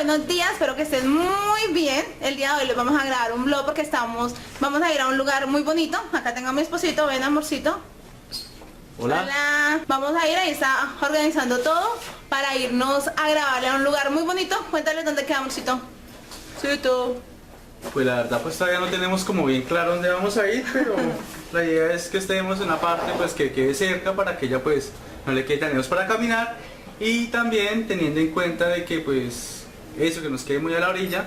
buenos días, espero que estén muy bien. El día de hoy les vamos a grabar un vlog porque vamos a ir a un lugar muy bonito. Acá tengo a mi esposito, ven amorcito. Hola. Hola. Vamos a ir, ahí está organizando todo para irnos a grabarle a un lugar muy bonito. Cuéntales dónde queda, amorcito. Sí, tú. Pues la verdad pues todavía no tenemos como bien claro dónde vamos a ir, pero la idea es que estemos en una parte pues que quede cerca para que ella pues no le quede tan lejos para caminar, y también teniendo en cuenta de que pues eso, que nos quede muy a la orilla.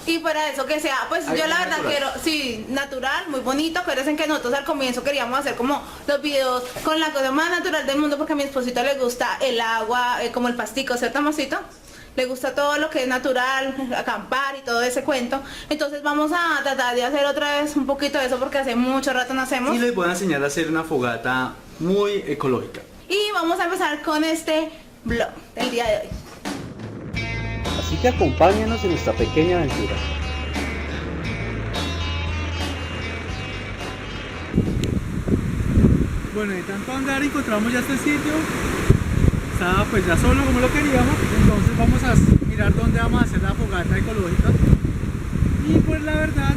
Y para eso que sea, pues Algo yo la verdad natural. quiero, sí, natural, muy bonito. Acuérdense que nosotros al comienzo queríamos hacer como los videos con la cosa más natural del mundo, porque a mi esposito le gusta el agua, como el pastico, ¿cierto, amorcito? Le gusta todo lo que es natural, acampar y todo ese cuento. Entonces vamos a tratar de hacer otra vez un poquito de eso porque hace mucho rato no hacemos. Y les voy a enseñar a hacer una fogata muy ecológica. Y vamos a empezar con este vlog del día de hoy. Así que acompáñanos en nuestra pequeña aventura. Bueno, de tanto andar encontramos ya este sitio. Estaba pues ya solo como lo queríamos. Entonces vamos a mirar dónde vamos a hacer la fogata ecológica. Y pues la verdad,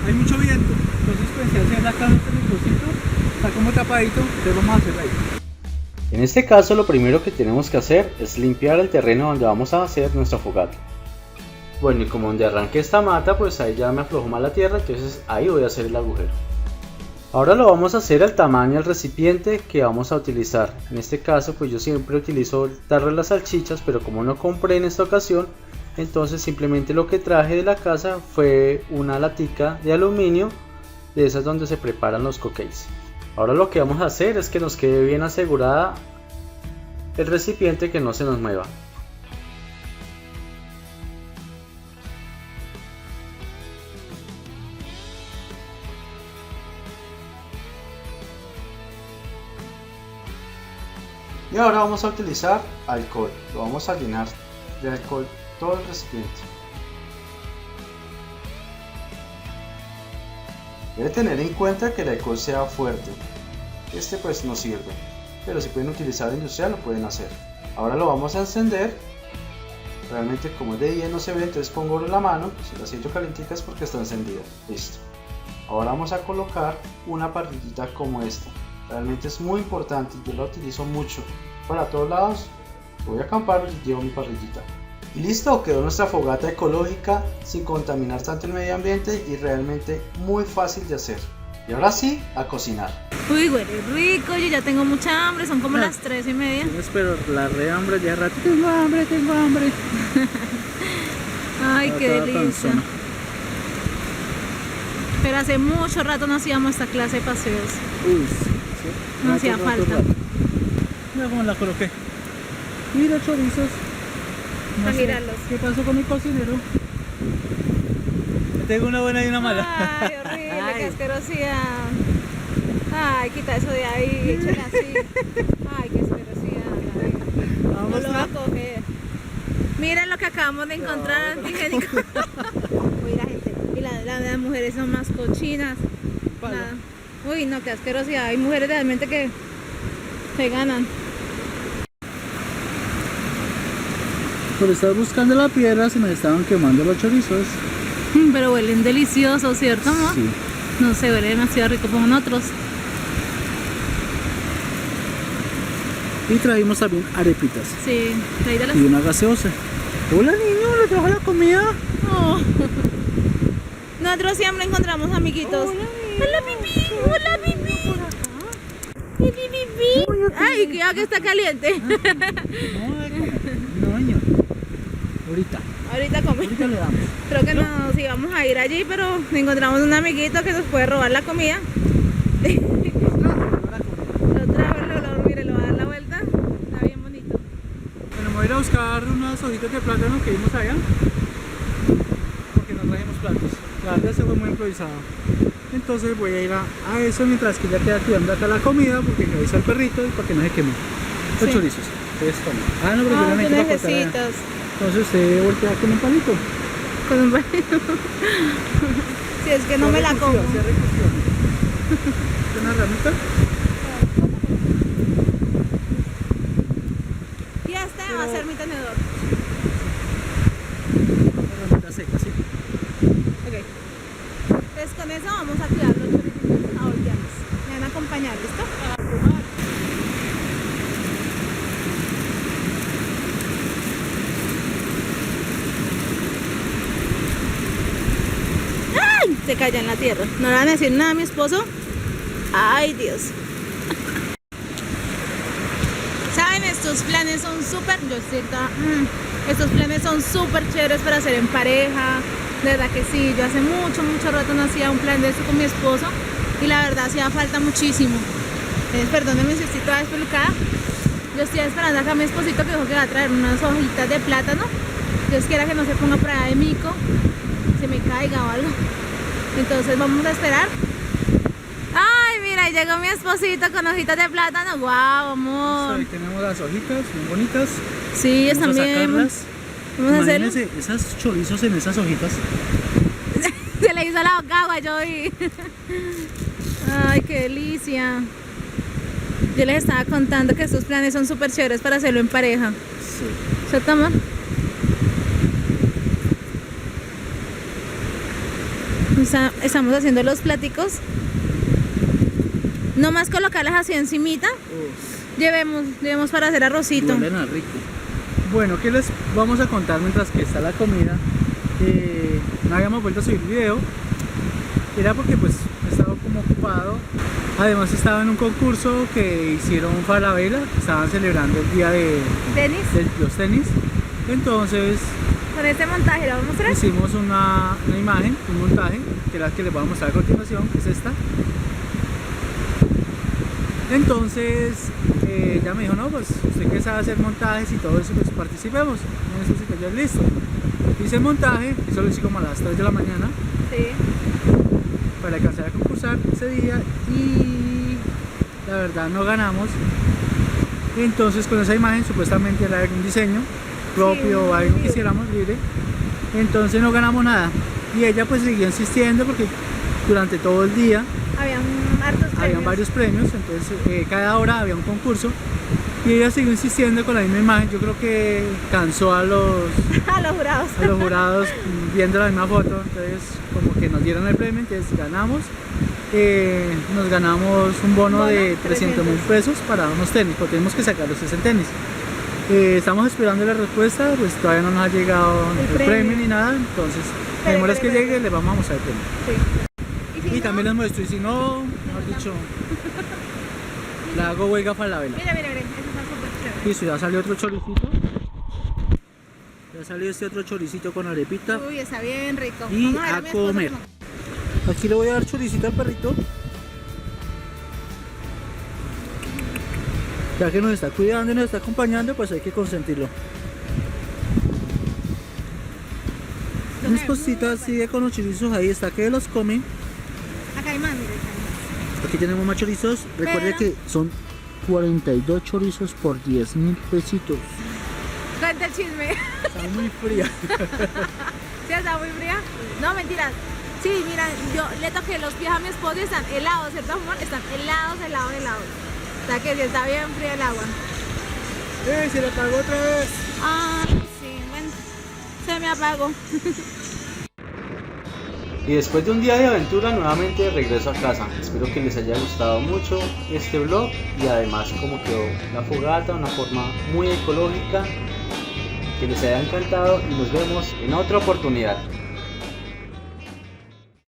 hay mucho viento. Entonces pensé hacer acá en este microcito. Está como tapadito, entonces vamos a hacerla ahí. En este caso lo primero que tenemos que hacer es limpiar el terreno donde vamos a hacer nuestra fogata. Bueno, y como donde arranqué esta mata, pues ahí ya me aflojó más la tierra, entonces ahí voy a hacer el agujero. Ahora lo vamos a hacer al tamaño del recipiente que vamos a utilizar. En este caso pues yo siempre utilizo el tarro de las salchichas, pero como no compré en esta ocasión, entonces simplemente lo que traje de la casa fue una latica de aluminio, de esas donde se preparan los cupcakes. Ahora lo que vamos a hacer es que nos quede bien asegurada el recipiente, que no se nos mueva. Y ahora vamos a utilizar alcohol. Lo vamos a llenar de alcohol todo el recipiente. Debe tener en cuenta que el alcohol sea fuerte. Este pues no sirve, pero si pueden utilizar industrial lo pueden hacer. Ahora lo vamos a encender. Realmente como es de día no se ve, entonces pongo la mano. Si la siento calientita es porque está encendida. Listo. Ahora vamos a colocar una parrillita como esta. Realmente es muy importante, yo la utilizo mucho para todos lados. Voy a acampar y llevo mi parrillita. Y listo, quedó nuestra fogata ecológica sin contaminar tanto el medio ambiente y realmente muy fácil de hacer. Y ahora sí, a cocinar. Uy, huele rico, yo ya tengo mucha hambre, son como las 3:30. Tienes pero la re hambre ya rato. Tengo hambre, tengo hambre. Ay, qué Toda delicia. panzona. Pero hace mucho rato no hacíamos esta clase de paseos. Uy, sí. No hacía falta. Mira cómo la coloqué. Mira, chorizos. A mirarlos. ¿Qué pasó con mi cocinero? Tengo una buena y una mala. Ay, horrible, qué asquerosidad. Ay, quita eso de ahí, échale así. Ay, qué asquerosidad. Vamos No lo va a a coger. Miren lo que acabamos de encontrar, antigénico. Uy, la gente, y las mujeres son más cochinas. Nada. Uy, no, qué asquerosidad. Hay mujeres realmente que se ganan. Por estar buscando la piedra se me estaban quemando los chorizos. Pero huelen deliciosos, ¿cierto, amor? Sí. No sé, huele demasiado rico como nosotros. Y trajimos también arepitas. Sí, ahí de las... Y una gaseosa. Hola niño, ¿le trajo la comida? Oh. Nosotros siempre encontramos amiguitos. Hola, pipí. Hola, pipí. Pipí, pipí. Ay, cuidado que está caliente. No, niño. Ahorita Ahorita le damos. creo que nos íbamos a ir allí, pero encontramos un amiguito que nos puede robar la comida. Lo trajo el olor, mire, lo va a dar la vuelta. Está bien bonito. Bueno, me voy a ir a buscar unas hojitas de plátano que vimos allá. Porque no trajimos platos. La verdad se fue muy improvisado. Entonces voy a ir a eso mientras que ella queda cuidando acá la comida, porque me avisa el perrito y para que no se queme. Los Sí. chorizos. Ustedes comen. Ah, no, pero yo Ah, no tú necesito para cortar allá. necesitas. Entonces usted voltea con un palito. Con un baño. Si es que no me la como. ¿Una ramita? Y este va a ser mi tenedor. vamos a cuidar los choricitos a voltearlos. Me van a acompañar, ¿listo? ¡Ay! Se cayó en la tierra. No le van a decir nada a mi esposo. ¡Ay, Dios! ¿Saben? Estos planes son súper... Yo siento... estos planes son súper chéveres para hacer en pareja. De verdad que sí. Yo hace mucho rato no hacía un plan de esto con mi esposo. Y la verdad hacía falta muchísimo. Perdónenme si estoy toda despelucada. Yo estoy esperando acá a mi esposito que dijo que va a traer unas hojitas de plátano. Dios quiera que no se ponga por allá de mico, se me caiga o algo. Entonces vamos a esperar. Ay, mira, ahí llegó mi esposito con hojitas de plátano. Guau, amor. Ahí tenemos las hojitas, bien bonitas. Sí, están bien. Sacarlas. Vamos a hacerlo. Imagínense esos chorizos en esas hojitas. Se le hizo la boca agua yo y... Ay, qué delicia. Yo les estaba contando que estos planes son súper chéveres para hacerlo en pareja. Sí. ¿Cierto, amor? Estamos haciendo los pláticos. No más colocarlas así encimita. Llevemos para hacer arrocito. Huelen a rico. Bueno, ¿qué les vamos a contar mientras que está la comida? No habíamos vuelto a subir video. Era porque pues estaba como ocupado. Además estaba en un concurso que hicieron Falabella. Estaban celebrando el día de ¿Tenis? los tenis. Entonces Con este montaje, ¿lo vamos a mostrar? hicimos una imagen, un montaje, que es la que les voy a mostrar a continuación, que es esta. Entonces ella me dijo, no, pues usted que sabe hacer montajes y todo eso, pues participemos. No necesito, yo listo. Hice el montaje, eso lo hice como a las 3 de la mañana. Sí. Para alcanzar a concursar ese día y la verdad no ganamos. Entonces con esa imagen supuestamente era algún diseño propio o algo que hiciéramos libre. Entonces no ganamos nada. Y ella pues siguió insistiendo porque durante todo el día habían varios premios, entonces cada hora había un concurso y ella siguió insistiendo con la misma imagen. Yo creo que cansó a los a los jurados viendo la misma foto, entonces como que nos dieron el premio, entonces ganamos. Nos ganamos un bono de 300.000 pesos para unos tenis, porque tenemos que sacar los 60 tenis. Estamos esperando la respuesta, pues todavía no nos ha llegado el premio ni nada, entonces la demora es que llegue, le vamos a mostrar el premio. Sí. Y también les muestro, y si no, mejor dicho, la hago huelga Falabella. Mira, eso está súper chévere. Listo, ya salió otro choricito. Ya salió este otro choricito con arepita. Uy, está bien rico. Y Vamos ver a mi esposo comer. cómo. Aquí le voy a dar choricito al perrito. Ya que nos está cuidando y nos está acompañando, pues hay que consentirlo. Mi esposita sigue con los chorizos ahí, está que los come. Acá hay más, mire. Aquí tenemos más chorizos. Recuerde que son 42 chorizos por 10.000 pesitos. Cuenta el chisme. Está muy fría. ¿Sí está muy fría? No, mentiras. Sí, mira, yo le toqué los pies a mi esposo y están helados, ¿cierto, amor? Están helados. O sea que sí está bien fría el agua. Se le apagó otra vez. Ah, sí, bueno, se me apagó. Y después de un día de aventura nuevamente regreso a casa. Espero que les haya gustado mucho este vlog y además como quedó la fogata, una forma muy ecológica, que les haya encantado y nos vemos en otra oportunidad.